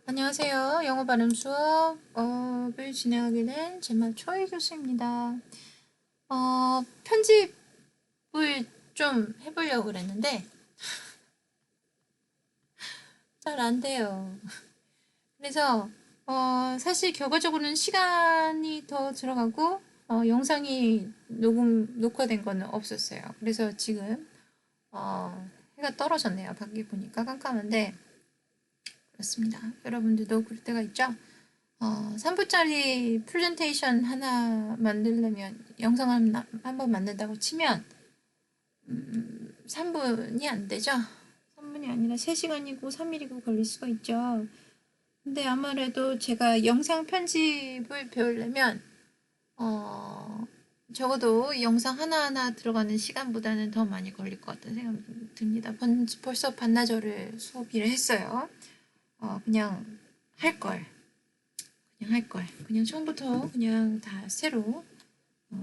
안녕하세요. 영어 발음 수업을 진행하게 된 제말 초이 교수입니다. 편집을 좀 해보려고 그랬는데 잘 안 돼요. 그래서 사실 결과적으로는 시간이 더 들어가고 영상이 녹화된 거는 없었어요. 그래서 지금 해가 떨어졌네요. 밖에 보니까 깜깜한데 그렇습니다. 여러분들도 그럴 때가 있죠? 3분짜리 프레젠테이션 하나 만들려면 영상 한번 만든다고 치면 3분이 안 되죠? 3분이 아니라 3시간이고 3일이고 걸릴 수가 있죠. 근데 아무래도 제가 영상 편집을 배우려면 어, 적어도 영상 하나하나 들어가는 시간보다는 더 많이 걸릴 것 같다는 생각이 듭니다. 벌써 반나절을 소비를 했어요. 그냥 할 걸. 그냥 할 걸. 그냥 처음부터 그냥 다 새로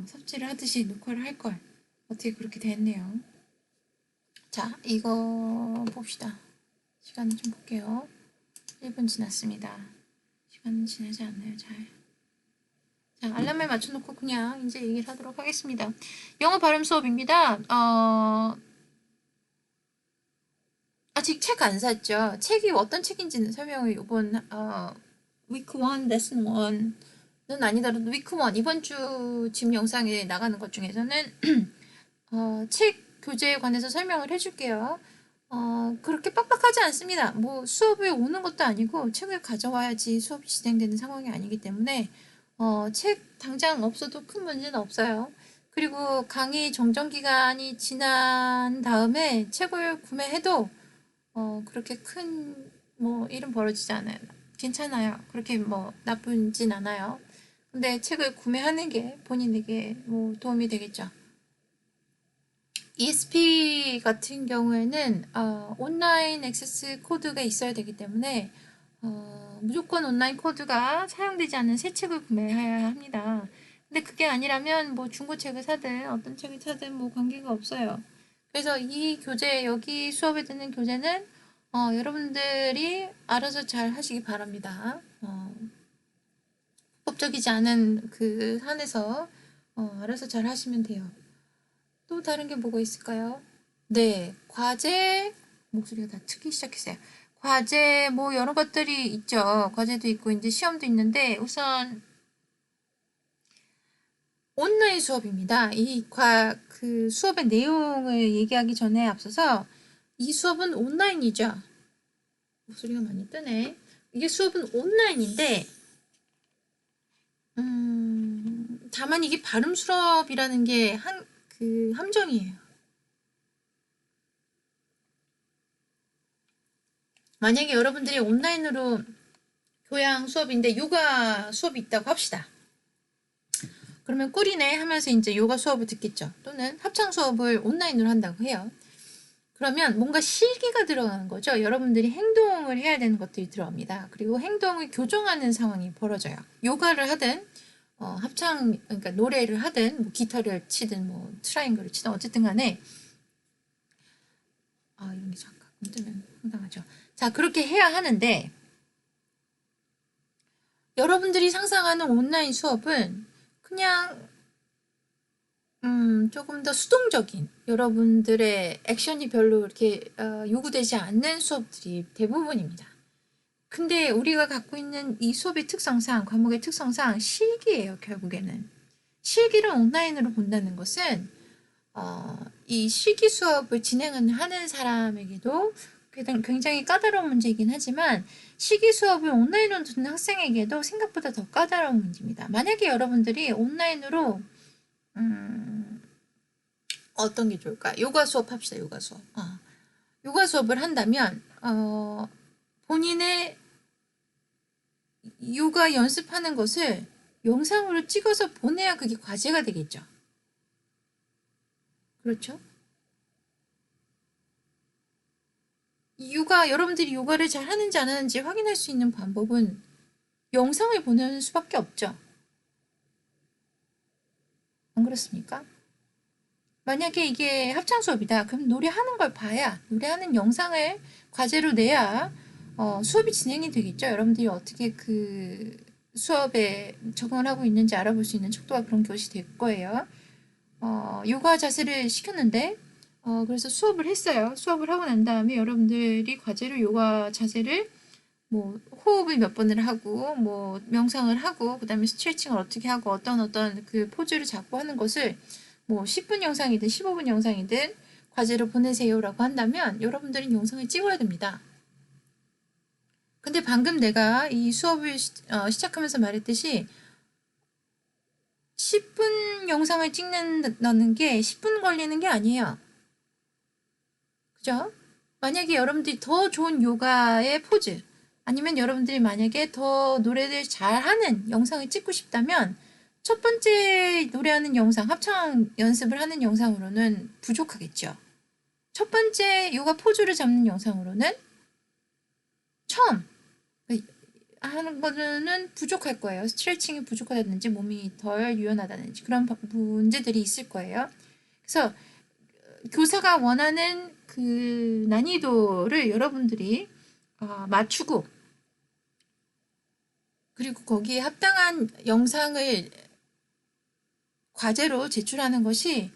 삽질을 하듯이 녹화를 할 걸. 어떻게 그렇게 됐네요. 자, 이거 봅시다. 시간을 좀 볼게요. 1분 지났습니다. 시간은 지나지 않나요, 잘. 자, 알람에 맞춰놓고 그냥 이제 얘기를 하도록 하겠습니다. 영어 발음 수업입니다. 아직 책 안 샀죠? 책이 어떤 책인지는 설명을 이번 위크 1, 레슨 1는 아니더라도 위크 1 이번 주 집 영상에 나가는 것 중에서는 책 교재에 관해서 설명을 해줄게요. 그렇게 빡빡하지 않습니다. 뭐 수업에 오는 것도 아니고 책을 가져와야지 수업이 진행되는 상황이 아니기 때문에 책 당장 없어도 큰 문제는 없어요. 그리고 강의 정정 기간이 지난 다음에 책을 구매해도 그렇게 큰 뭐 일은 벌어지지 않아요. 괜찮아요. 그렇게 뭐 나쁘진 않아요. 근데 책을 구매하는 게 본인에게 뭐 도움이 되겠죠. ESP 같은 경우에는 온라인 액세스 코드가 있어야 되기 때문에 무조건 온라인 코드가 사용되지 않는 새 책을 구매해야 합니다. 근데 그게 아니라면 뭐 중고책을 사든 어떤 책을 사든 뭐 관계가 없어요. 그래서 이 교재, 여기 수업에 듣는 교재는 여러분들이 알아서 잘 하시기 바랍니다. 법적이지 않은 그 한에서 알아서 잘 하시면 돼요. 또 다른 게 뭐가 있을까요? 네, 과제, 목소리가 다 트기 시작했어요. 과제, 뭐, 여러 것들이 있죠. 과제도 있고, 이제 시험도 있는데, 우선, 온라인 수업입니다. 그 수업의 내용을 얘기하기 전에 앞서서, 이 수업은 온라인이죠. 목소리가 많이 뜨네. 이게 수업은 온라인인데, 다만 이게 발음 수업이라는 게 그 함정이에요. 만약에 여러분들이 온라인으로 교양 수업인데 요가 수업이 있다고 합시다. 그러면 꿀이네 하면서 이제 요가 수업을 듣겠죠. 또는 합창 수업을 온라인으로 한다고 해요. 그러면 뭔가 실기가 들어가는 거죠. 여러분들이 행동을 해야 되는 것들이 들어갑니다. 그리고 행동을 교정하는 상황이 벌어져요. 요가를 하든 합창 그러니까 노래를 하든 뭐 기타를 치든 뭐 트라이앵글을 치든 어쨌든 간에 이런 게 잠깐 뜨면 황당하죠. 자, 그렇게 해야 하는데 여러분들이 상상하는 온라인 수업은 그냥 조금 더 수동적인 여러분들의 액션이 별로 이렇게 요구되지 않는 수업들이 대부분입니다. 근데 우리가 갖고 있는 이 수업의 특성상, 과목의 특성상 실기예요, 결국에는. 실기를 온라인으로 본다는 것은 이 실기 수업을 진행하는 사람에게도 굉장히 까다로운 문제이긴 하지만 실기 수업을 온라인으로 듣는 학생에게도 생각보다 더 까다로운 문제입니다. 만약에 여러분들이 온라인으로 어떤 게 좋을까? 요가 수업 합시다. 요가 수업. 요가 수업을 한다면 본인의 요가 연습하는 것을 영상으로 찍어서 보내야 그게 과제가 되겠죠. 그렇죠? 여러분들이 요가를 잘 하는지 안 하는지 확인할 수 있는 방법은 영상을 보내는 수밖에 없죠. 안 그렇습니까? 만약에 이게 합창 수업이다. 그럼 노래하는 걸 봐야, 노래하는 영상을 과제로 내야 수업이 진행이 되겠죠. 여러분들이 어떻게 그 수업에 적응을 하고 있는지 알아볼 수 있는 척도가 그런 것이 될 거예요. 요가 자세를 시켰는데 그래서 수업을 했어요. 수업을 하고 난 다음에 여러분들이 과제로 요가 자세를 뭐 호흡을 몇 번을 하고 뭐 명상을 하고 그다음에 스트레칭을 어떻게 하고 어떤 그 포즈를 잡고 하는 것을 뭐 10분 영상이든 15분 영상이든 과제로 보내세요라고 한다면 여러분들은 영상을 찍어야 됩니다. 근데 방금 내가 이 수업을 시작하면서 말했듯이 10분 영상을 찍는다는 게 10분 걸리는 게 아니에요. 그죠? 만약에 여러분들이 더 좋은 요가의 포즈 아니면 여러분들이 만약에 더 노래를 잘하는 영상을 찍고 싶다면 첫 번째 노래하는 영상, 합창 연습을 하는 영상으로는 부족하겠죠. 첫 번째 요가 포즈를 잡는 영상으로는 처음 하는 거는 부족할 거예요. 스트레칭이 부족하다든지 몸이 덜 유연하다든지 그런 문제들이 있을 거예요. 그래서 교사가 원하는 그 난이도를 여러분들이 맞추고 그리고 거기에 합당한 영상을 과제로 제출하는 것이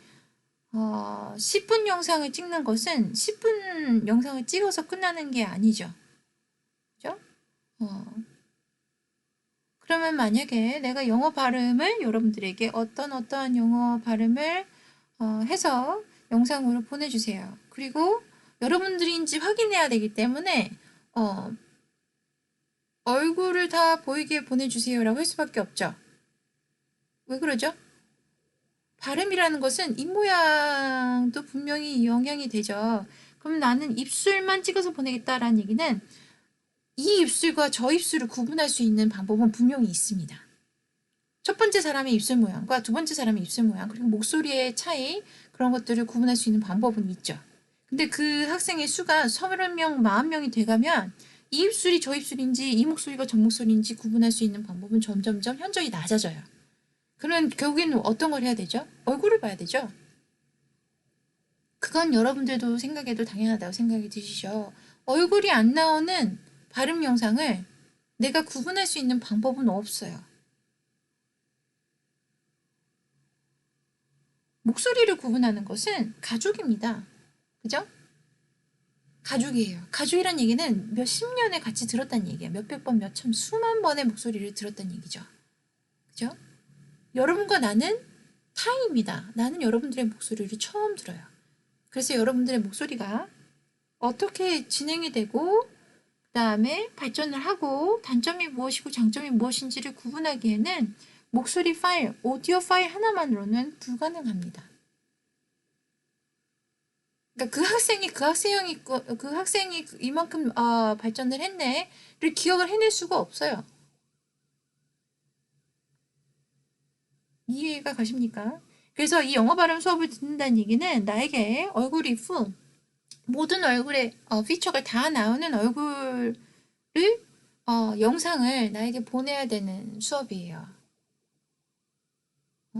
10분 영상을 찍는 것은 10분 영상을 찍어서 끝나는 게 아니죠. 그죠? 그러면 만약에 내가 영어 발음을 여러분들에게 어떤 영어 발음을 해서 영상으로 보내주세요. 그리고 여러분들인지 확인해야 되기 때문에 얼굴을 다 보이게 보내주세요라고 할 수밖에 없죠. 왜 그러죠? 발음이라는 것은 입모양도 분명히 영향이 되죠. 그럼 나는 입술만 찍어서 보내겠다라는 얘기는 이 입술과 저 입술을 구분할 수 있는 방법은 분명히 있습니다. 첫 번째 사람의 입술 모양과 두 번째 사람의 입술 모양 그리고 목소리의 차이 그런 것들을 구분할 수 있는 방법은 있죠. 근데 그 학생의 수가 30명, 40명이 돼가면 이 입술이 저 입술인지 이 목소리가 저 목소리인지 구분할 수 있는 방법은 점점점 현저히 낮아져요. 그러면 결국에는 어떤 걸 해야 되죠? 얼굴을 봐야 되죠. 그건 여러분들도 생각해도 당연하다고 생각이 드시죠. 얼굴이 안 나오는 발음 영상을 내가 구분할 수 있는 방법은 없어요. 목소리를 구분하는 것은 가족입니다. 그죠? 가족이에요. 가족이란 얘기는 몇십 년에 같이 들었다는 얘기예요. 몇백 번, 몇천, 수만 번의 목소리를 들었다는 얘기죠. 그죠? 여러분과 나는 타인입니다. 나는 여러분들의 목소리를 처음 들어요. 그래서 여러분들의 목소리가 어떻게 진행이 되고 그 다음에 발전을 하고 단점이 무엇이고 장점이 무엇인지를 구분하기에는 목소리 파일, 오디오 파일 하나만으로는 불가능합니다. 그러니까 그 학생이 이만큼 발전을 했네를 기억을 해낼 수가 없어요. 이해가 가십니까? 그래서 이 영어 발음 수업을 듣는다는 얘기는 나에게 얼굴이 full, 모든 얼굴의 피처가 다 나오는 얼굴을 영상을 나에게 보내야 되는 수업이에요.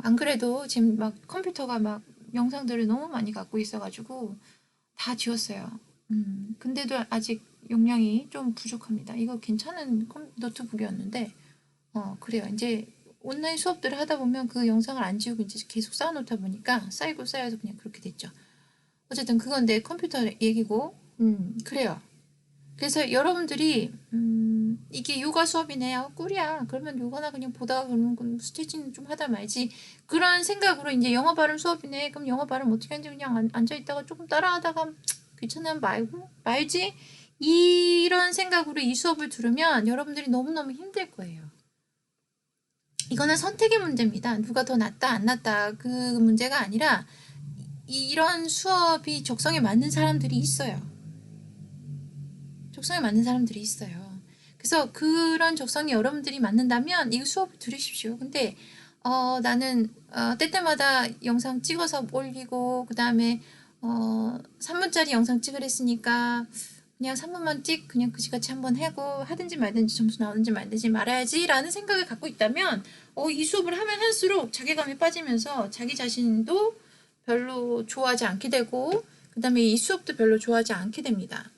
안 그래도 지금 막 컴퓨터가 막 영상들을 너무 많이 갖고 있어가지고 다 지웠어요. 근데도 아직 용량이 좀 부족합니다. 이거 괜찮은 노트북이었는데, 그래요. 이제 온라인 수업들을 하다 보면 그 영상을 안 지우고 이제 계속 쌓아놓다 보니까 쌓이고 쌓여서 그냥 그렇게 됐죠. 어쨌든 그건 내 컴퓨터 얘기고, 그래요. 그래서 여러분들이 이게 요가 수업이네요. 꿀이야. 그러면 요가나 그냥 보다가 그러면 스트레칭 좀 하다 말지. 그런 생각으로 이제 영어 발음 수업이네. 그럼 영어 발음 어떻게 하는지 그냥 앉아있다가 조금 따라하다가 귀찮으면 말지. 이런 생각으로 이 수업을 들으면 여러분들이 너무너무 힘들 거예요. 이거는 선택의 문제입니다. 누가 더 낫다 안 낫다 그 문제가 아니라 이런 수업이 적성에 맞는 사람들이 있어요. 적성에 맞는 사람들이 있어요. 그래서 그런 적성이 여러분들이 맞는다면 이 수업을 들으십시오. 근데 나는 때때마다 영상 찍어서 올리고 그 다음에 3분짜리 영상 찍으랬으니까 그냥 3분만 그냥 그지같이 한번 하고 하든지 말든지 점수 나오는지 말든지 말아야지 라는 생각을 갖고 있다면 이 수업을 하면 할수록 자괴감에 빠지면서 자기 자신도 별로 좋아하지 않게 되고 그 다음에 이 수업도 별로 좋아하지 않게 됩니다.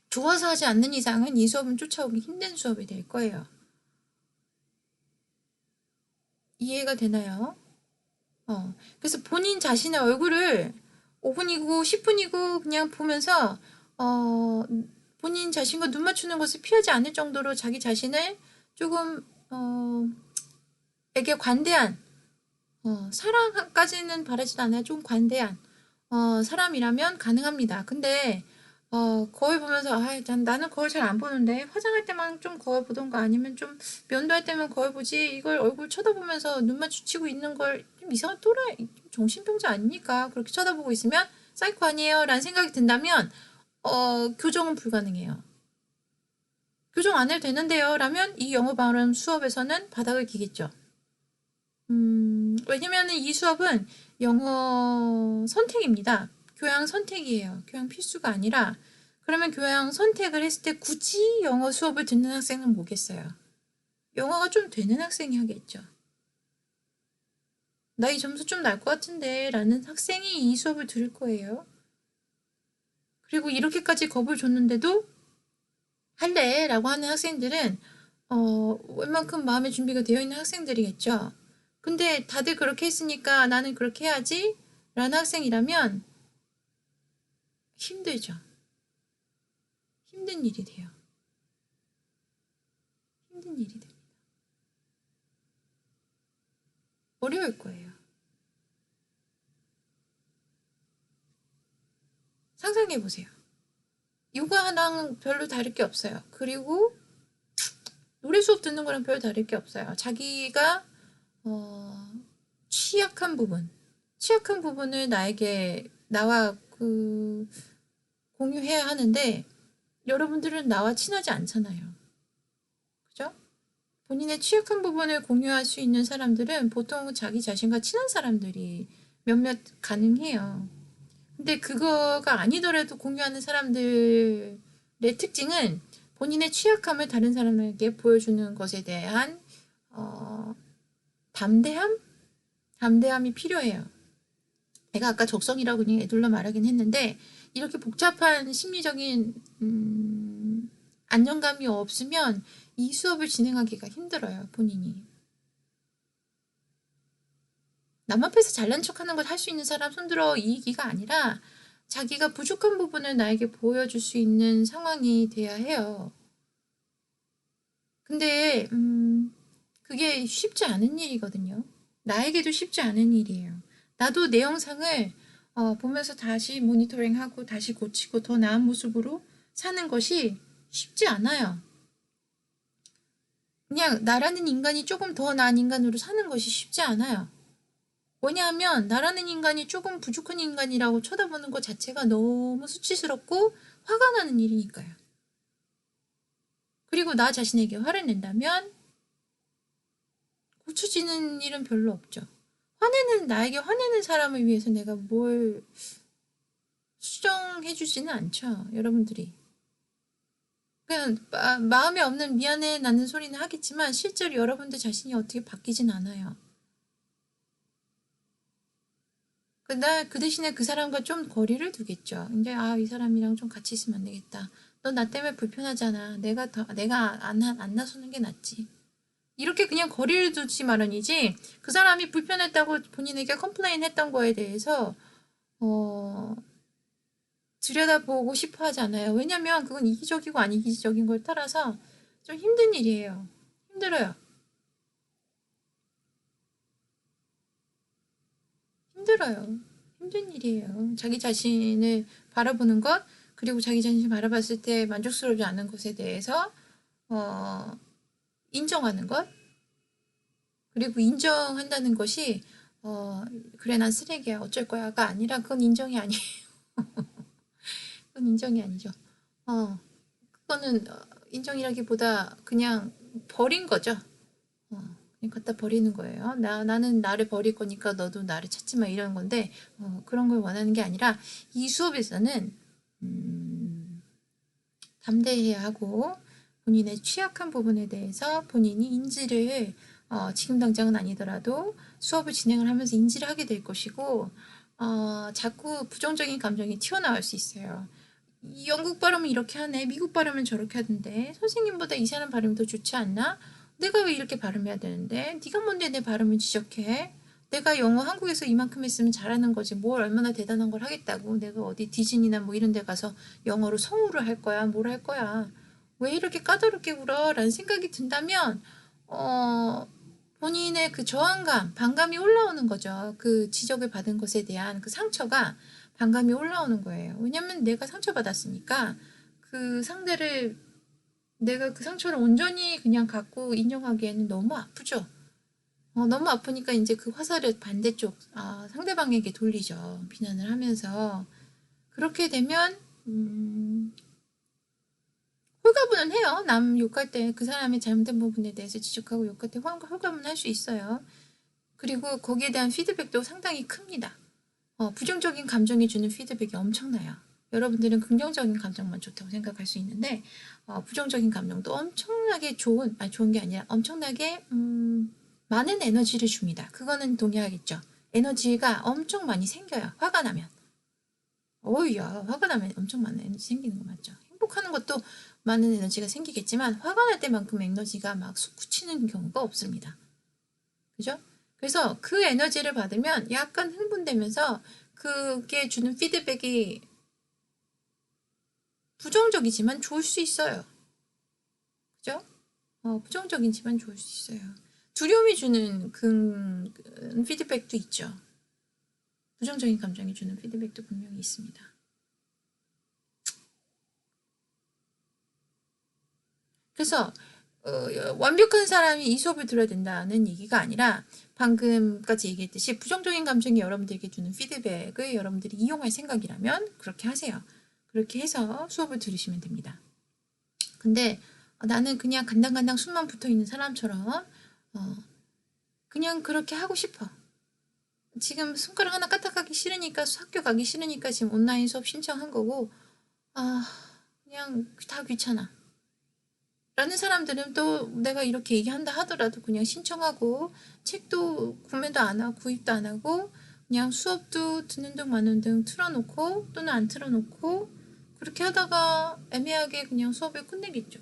좋아서 하지 않는 이상은 이 수업은 쫓아오기 힘든 수업이 될 거예요. 이해가 되나요? 그래서 본인 자신의 얼굴을 5분이고 10분이고 그냥 보면서 어, 본인 자신과 눈 맞추는 것을 피하지 않을 정도로 자기 자신을 조금 에게 관대한 사랑까지는 바라지도 않아요. 좀 관대한 사람이라면 가능합니다. 근데 거울 보면서 나는 거울 잘 안 보는데 화장할 때만 좀 거울 보던가 아니면 좀 면도할 때만 거울 보지 이걸 얼굴 쳐다보면서 눈 마주치고 있는 걸 좀 이상한 또라이 좀 정신병자 아닙니까? 그렇게 쳐다보고 있으면 사이코 아니에요? 라는 생각이 든다면 교정은 불가능해요. 교정 안 해도 되는데요? 라면 이 영어 발음 수업에서는 바닥을 기겠죠. 왜냐면은 이 수업은 영어 선택입니다. 교양 선택이에요. 교양 필수가 아니라 그러면 교양 선택을 했을 때 굳이 영어 수업을 듣는 학생은 뭐겠어요? 영어가 좀 되는 학생이 하겠죠. 나 이 점수 좀 날 것 같은데 라는 학생이 이 수업을 들을 거예요. 그리고 이렇게까지 겁을 줬는데도 할래 라고 하는 학생들은 웬만큼 마음의 준비가 되어 있는 학생들이겠죠. 근데 다들 그렇게 했으니까 나는 그렇게 해야지 라는 학생이라면 힘들죠. 힘든 일이 돼요. 힘든 일이 됩니다. 어려울 거예요. 상상해 보세요. 요가랑 별로 다를 게 없어요. 그리고 노래 수업 듣는 거랑 별로 다를 게 없어요. 자기가 취약한 부분을 나와 공유해야 하는데 여러분들은 나와 친하지 않잖아요. 그죠? 본인의 취약한 부분을 공유할 수 있는 사람들은 보통 자기 자신과 친한 사람들이 몇몇 가능해요. 근데 그거가 아니더라도 공유하는 사람들의 특징은 본인의 취약함을 다른 사람에게 보여주는 것에 대한 담대함이 필요해요. 내가 아까 적성이라고 그냥 애둘러 말하긴 했는데 이렇게 복잡한 심리적인 안정감이 없으면 이 수업을 진행하기가 힘들어요. 본인이. 남 앞에서 잘난 척하는 걸 할 수 있는 사람 손들어 이 얘기가 아니라 자기가 부족한 부분을 나에게 보여줄 수 있는 상황이 돼야 해요. 근데 그게 쉽지 않은 일이거든요. 나에게도 쉽지 않은 일이에요. 나도 내 영상을 보면서 다시 모니터링하고 다시 고치고 더 나은 모습으로 사는 것이 쉽지 않아요. 그냥 나라는 인간이 조금 더 나은 인간으로 사는 것이 쉽지 않아요. 왜냐하면 나라는 인간이 조금 부족한 인간이라고 쳐다보는 것 자체가 너무 수치스럽고 화가 나는 일이니까요. 그리고 나 자신에게 화를 낸다면 고쳐지는 일은 별로 없죠. 나에게 화내는 사람을 위해서 내가 뭘 수정해주지는 않죠. 여러분들이. 그냥 마음에 없는 미안해 나는 소리는 하겠지만 실제로 여러분들 자신이 어떻게 바뀌진 않아요. 그 대신에 그 사람과 좀 거리를 두겠죠. 이제 이 사람이랑 좀 같이 있으면 안 되겠다. 너 나 때문에 불편하잖아. 내가 안 나서는 게 낫지. 이렇게 그냥 거리를 두지 마련이지 그 사람이 불편했다고 본인에게 컴플레인 했던 거에 대해서 들여다보고 싶어 하지 않아요. 왜냐면 그건 이기적이고 아니기적인 걸 따라서 좀 힘든 일이에요. 힘들어요. 힘들어요. 힘든 일이에요. 자기 자신을 바라보는 것, 그리고 자기 자신을 바라봤을 때 만족스럽지 않은 것에 대해서 인정하는 것, 그리고 인정한다는 것이 그래 난 쓰레기야 어쩔 거야가 아니라 그건 인정이 아니에요. 그건 인정이 아니죠. 그거는 인정이라기보다 그냥 버린 거죠. 그냥 갖다 버리는 거예요. 나는 나를 버릴 거니까 너도 나를 찾지 마 이런 건데 그런 걸 원하는 게 아니라 이 수업에서는 담대해야 하고 본인의 취약한 부분에 대해서 본인이 인지를 지금 당장은 아니더라도 수업을 진행을 하면서 인지를 하게 될 것이고 자꾸 부정적인 감정이 튀어나올 수 있어요. 영국 발음은 이렇게 하네, 미국 발음은 저렇게 하던데 선생님보다 이 사람 발음이 더 좋지 않나? 내가 왜 이렇게 발음해야 되는데? 네가 뭔데 내 발음을 지적해? 내가 영어 한국에서 이만큼 했으면 잘하는 거지 뭘 얼마나 대단한 걸 하겠다고. 내가 어디 디즈니나 뭐 이런 데 가서 영어로 성우를 할 거야, 뭘 할 거야. 왜 이렇게 까다롭게 굴어? 라는 생각이 든다면 본인의 그 저항감, 반감이 올라오는 거죠. 그 지적을 받은 것에 대한 그 상처가 반감이 올라오는 거예요. 왜냐면 내가 상처받았으니까 그 상대를, 내가 그 상처를 온전히 그냥 갖고 인정하기에는 너무 아프죠. 너무 아프니까 이제 그 화살을 반대쪽, 상대방에게 돌리죠. 비난을 하면서. 그렇게 되면 홀가분은 해요. 남 욕할 때 그 사람의 잘못된 부분에 대해서 지적하고 욕할 때 홀가분 할 수 있어요. 그리고 거기에 대한 피드백도 상당히 큽니다. 부정적인 감정이 주는 피드백이 엄청나요. 여러분들은 긍정적인 감정만 좋다고 생각할 수 있는데 부정적인 감정도 엄청나게 좋은 게 아니라 엄청나게 많은 에너지를 줍니다. 그거는 동의하겠죠. 에너지가 엄청 많이 생겨요. 화가 나면. 어이야, 화가 나면 엄청 많은 에너지 생기는 거 맞죠? 행복하는 것도 많은 에너지가 생기겠지만 화가 날 때만큼 에너지가 막 솟구치는 경우가 없습니다. 그죠? 그래서 그 에너지를 받으면 약간 흥분되면서 그게 주는 피드백이 부정적이지만 좋을 수 있어요. 그죠? 부정적이지만 좋을 수 있어요. 두려움이 주는 그 피드백도 있죠. 부정적인 감정이 주는 피드백도 분명히 있습니다. 그래서 완벽한 사람이 이 수업을 들어야 된다는 얘기가 아니라 방금까지 얘기했듯이 부정적인 감정이 여러분들에게 주는 피드백을 여러분들이 이용할 생각이라면 그렇게 하세요. 그렇게 해서 수업을 들으시면 됩니다. 근데 나는 그냥 간당간당 숨만 붙어있는 사람처럼 그냥 그렇게 하고 싶어. 지금 손가락 하나 까딱하기 싫으니까 학교 가기 싫으니까 지금 온라인 수업 신청한 거고 그냥 다 귀찮아. 라는 사람들은 또 내가 이렇게 얘기한다 하더라도 그냥 신청하고 책도 구매도 안 하고 구입도 안 하고 그냥 수업도 듣는 둥 마는 둥 틀어놓고 또는 안 틀어놓고 그렇게 하다가 애매하게 그냥 수업을 끝내겠죠.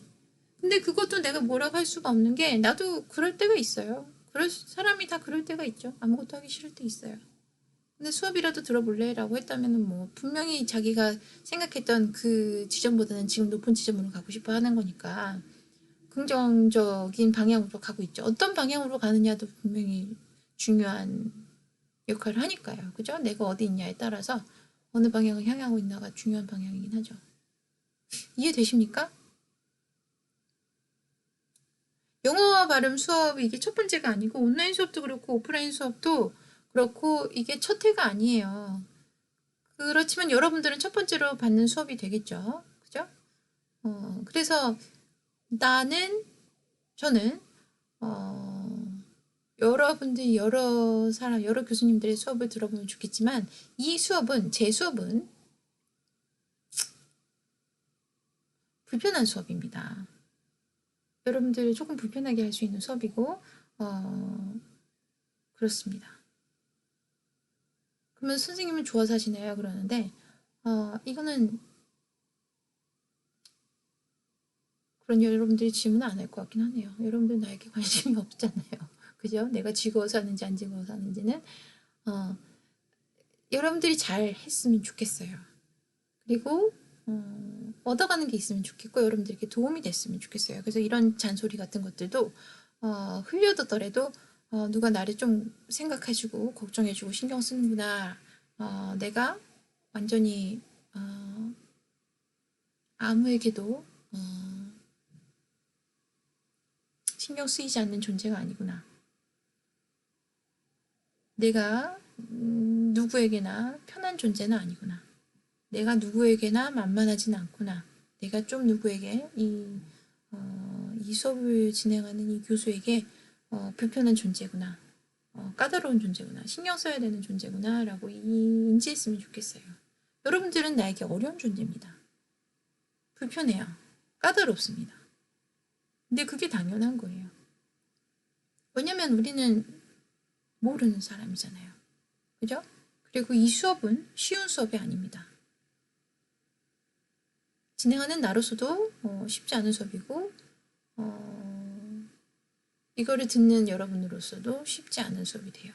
근데 그것도 내가 뭐라고 할 수가 없는 게 나도 그럴 때가 있어요. 사람이 다 그럴 때가 있죠. 아무것도 하기 싫을 때 있어요. 근데 수업이라도 들어볼래? 라고 했다면 뭐 분명히 자기가 생각했던 그 지점보다는 지금 높은 지점으로 가고 싶어 하는 거니까 긍정적인 방향으로 가고 있죠. 어떤 방향으로 가느냐도 분명히 중요한 역할을 하니까요. 그죠? 내가 어디 있냐에 따라서 어느 방향을 향하고 있나가 중요한 방향이긴 하죠. 이해되십니까? 영어 발음 수업이 이게 첫 번째가 아니고 온라인 수업도 그렇고 오프라인 수업도 그렇고 이게 첫 회가 아니에요. 그렇지만 여러분들은 첫 번째로 받는 수업이 되겠죠. 그죠? 그래서 저는 여러분들이 여러 교수님들의 수업을 들어보면 좋겠지만 제 수업은 불편한 수업입니다. 여러분들을 조금 불편하게 할 수 있는 수업이고 그렇습니다. 그러면 선생님은 좋아서 하시나요? 그러는데 이거는 그런 여러분들이 질문을 안 할 것 같긴 하네요. 여러분들 나에게 관심이 없잖아요. 그죠? 내가 즐거워서 하는지 안 즐거워서 하는지는 여러분들이 잘 했으면 좋겠어요. 그리고 얻어가는 게 있으면 좋겠고 여러분들에게 도움이 됐으면 좋겠어요. 그래서 이런 잔소리 같은 것들도 흘려듣더라도 누가 나를 좀 생각해주고 걱정해주고 신경 쓰는구나. 내가 완전히 아무에게도 신경 쓰이지 않는 존재가 아니구나. 내가 누구에게나 편한 존재는 아니구나. 내가 누구에게나 만만하진 않구나. 내가 좀 누구에게 이 수업을 진행하는 이 교수에게 불편한 존재구나. 까다로운 존재구나. 신경 써야 되는 존재구나. 라고 인지했으면 좋겠어요. 여러분들은 나에게 어려운 존재입니다. 불편해요. 까다롭습니다. 근데 그게 당연한 거예요. 왜냐면 우리는 모르는 사람이잖아요. 그죠? 그리고 이 수업은 쉬운 수업이 아닙니다. 진행하는 나로서도 쉽지 않은 수업이고 이거를 듣는 여러분으로서도 쉽지 않은 수업이 돼요.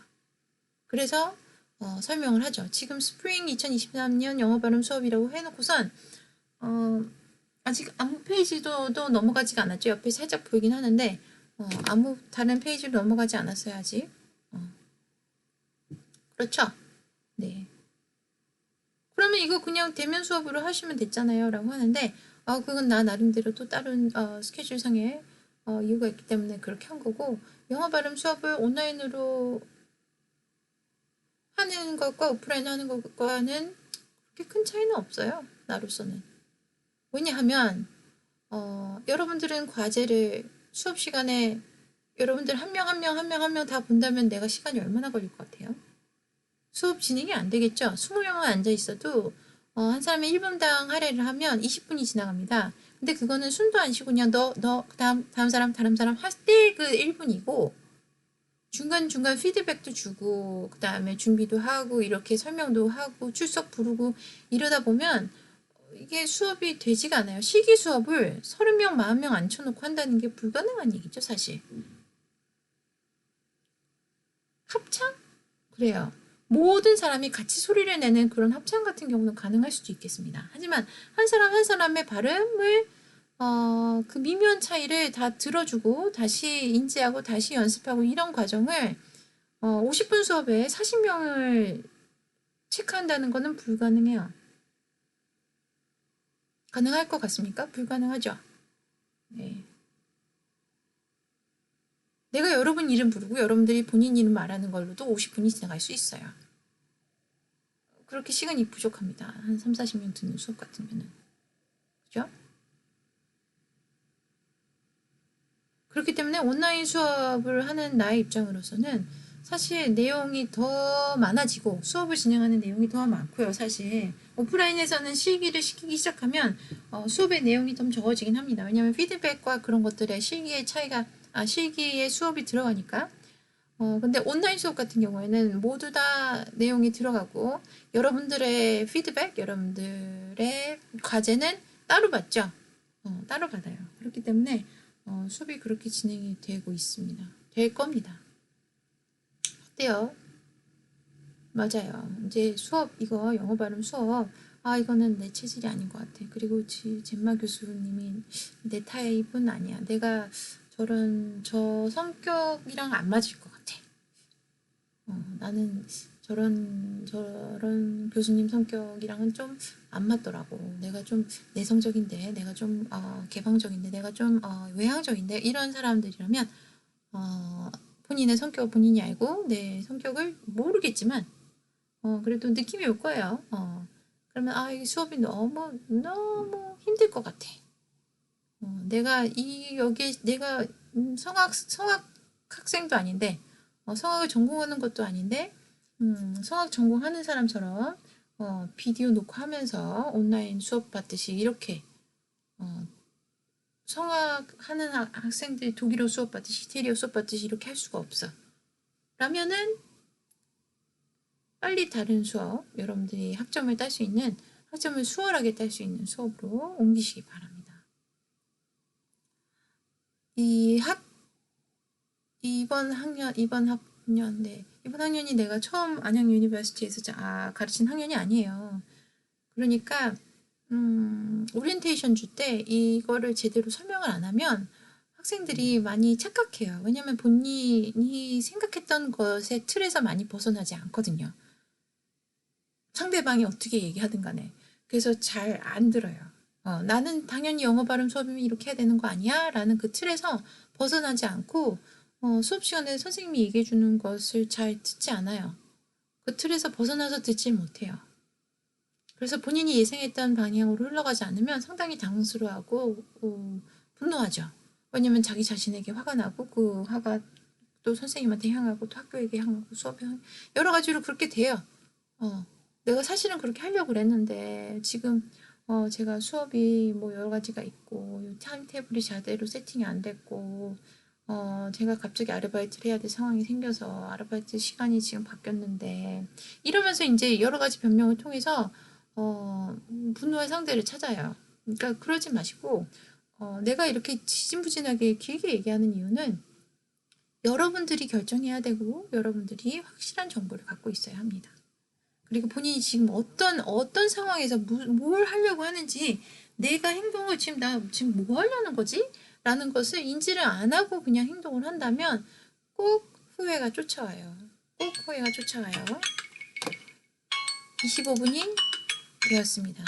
그래서 설명을 하죠. 지금 스프링 2023년 영어 발음 수업이라고 해놓고선 아직 아무 페이지도 넘어가지가 않았죠. 옆에 살짝 보이긴 하는데 아무 다른 페이지로 넘어가지 않았어요. 아직. 그렇죠? 네. 그러면 이거 그냥 대면 수업으로 하시면 됐잖아요. 라고 하는데 그건 나 나름대로 또 다른 스케줄상의 이유가 있기 때문에 그렇게 한 거고 영어 발음 수업을 온라인으로 하는 것과 오프라인 하는 것과는 그렇게 큰 차이는 없어요. 나로서는. 왜냐하면 여러분들은 과제를 수업 시간에 여러분들 한 명 한 명 한 명 한 명 다 본다면 내가 시간이 얼마나 걸릴 것 같아요? 수업 진행이 안 되겠죠? 20명만 앉아 있어도 한 사람이 1분당 할애를 하면 20분이 지나갑니다. 근데 그거는 숨도 안 쉬고 그냥 너 다음 사람 할 때 그 1분이고 중간중간 피드백도 주고 그 다음에 준비도 하고 이렇게 설명도 하고 출석 부르고 이러다 보면 이게 수업이 되지가 않아요. 실기 수업을 30명, 40명 앉혀놓고 한다는 게 불가능한 얘기죠, 사실. 합창? 그래요. 모든 사람이 같이 소리를 내는 그런 합창 같은 경우는 가능할 수도 있겠습니다. 하지만 한 사람 한 사람의 발음을 그 미묘한 차이를 다 들어주고 다시 인지하고 다시 연습하고 이런 과정을 50분 수업에 40명을 체크한다는 것은 불가능해요. 가능할 것 같습니까? 불가능하죠. 네. 내가 여러분 이름 부르고 여러분들이 본인 이름 말하는 걸로도 50분이 지나갈 수 있어요. 그렇게 시간이 부족합니다. 한 3, 40명 듣는 수업 같으면은. 그죠? 그렇기 때문에 온라인 수업을 하는 나의 입장으로서는 사실 내용이 더 많아지고 수업을 진행하는 내용이 더 많고요. 사실 오프라인에서는 실기를 시키기 시작하면 수업의 내용이 좀 적어지긴 합니다. 왜냐하면 피드백과 그런 것들의 실기의 차이가 실기의 수업이 들어가니까. 근데 온라인 수업 같은 경우에는 모두 다 내용이 들어가고 여러분들의 피드백, 여러분들의 과제는 따로 받죠. 따로 받아요. 그렇기 때문에 수업이 그렇게 진행이 되고 있습니다. 될 겁니다. 어때요? 맞아요. 이제 수업 이거 영어 발음 수업 이거는 내 체질이 아닌 것 같아. 그리고 젠마 교수님이 내 타입은 아니야. 내가 저 성격이랑 안 맞을 것 같아. 나는 저런 교수님 성격이랑은 좀 안 맞더라고. 내가 좀 내성적인데, 내가 좀 개방적인데, 내가 좀 외향적인데 이런 사람들이라면 본인의 성격을 본인이 알고 내 성격을 모르겠지만 그래도 느낌이 올 거예요. 그러면 이 수업이 너무 힘들 것 같아. 내가 성악 학생도 아닌데 성악을 전공하는 것도 아닌데 성악 전공하는 사람처럼 비디오 녹화하면서 온라인 수업 받듯이 이렇게 성악하는 학생들이 독일어 수업 받듯이 이태리어 수업 받듯이 이렇게 할 수가 없어. 라면은 빨리 다른 수업, 여러분들이 학점을 딸 수 있는 학점을 수월하게 딸 수 있는 수업으로 옮기시기 바랍니다. 이번 학년이 내가 처음 안양 유니버시티에서 가르친 학년이 아니에요. 그러니까 오리엔테이션 줄 때 이거를 제대로 설명을 안 하면 학생들이 많이 착각해요. 왜냐면 본인이 생각했던 것의 틀에서 많이 벗어나지 않거든요. 상대방이 어떻게 얘기하든 간에. 그래서 잘 안 들어요. 나는 당연히 영어 발음 수업이면 이렇게 해야 되는 거 아니야? 라는 그 틀에서 벗어나지 않고 수업 시간에 선생님이 얘기해 주는 것을 잘 듣지 않아요. 그 틀에서 벗어나서 듣지 못해요. 그래서 본인이 예상했던 방향으로 흘러가지 않으면 상당히 당황스러워하고 분노하죠. 왜냐면 자기 자신에게 화가 나고 그 화가 또 선생님한테 향하고 또 학교에게 향하고 수업에 여러 가지로 그렇게 돼요. 내가 사실은 그렇게 하려고 그랬는데 지금 제가 수업이 뭐 여러 가지가 있고 타임테이블이 제대로 세팅이 안 됐고 제가 갑자기 아르바이트를 해야 될 상황이 생겨서 아르바이트 시간이 지금 바뀌었는데 이러면서 이제 여러 가지 변명을 통해서 분노의 상대를 찾아요. 그러니까 그러지 마시고 내가 이렇게 지진부진하게 길게 얘기하는 이유는 여러분들이 결정해야 되고 여러분들이 확실한 정보를 갖고 있어야 합니다. 그리고 본인이 지금 어떤 상황에서 뭘 하려고 하는지 내가 행동을 나 지금 뭐 하려는 거지? 라는 것을 인지를 안 하고 그냥 행동을 한다면 꼭 후회가 쫓아와요. 꼭 후회가 쫓아와요. 25분이 되었습니다.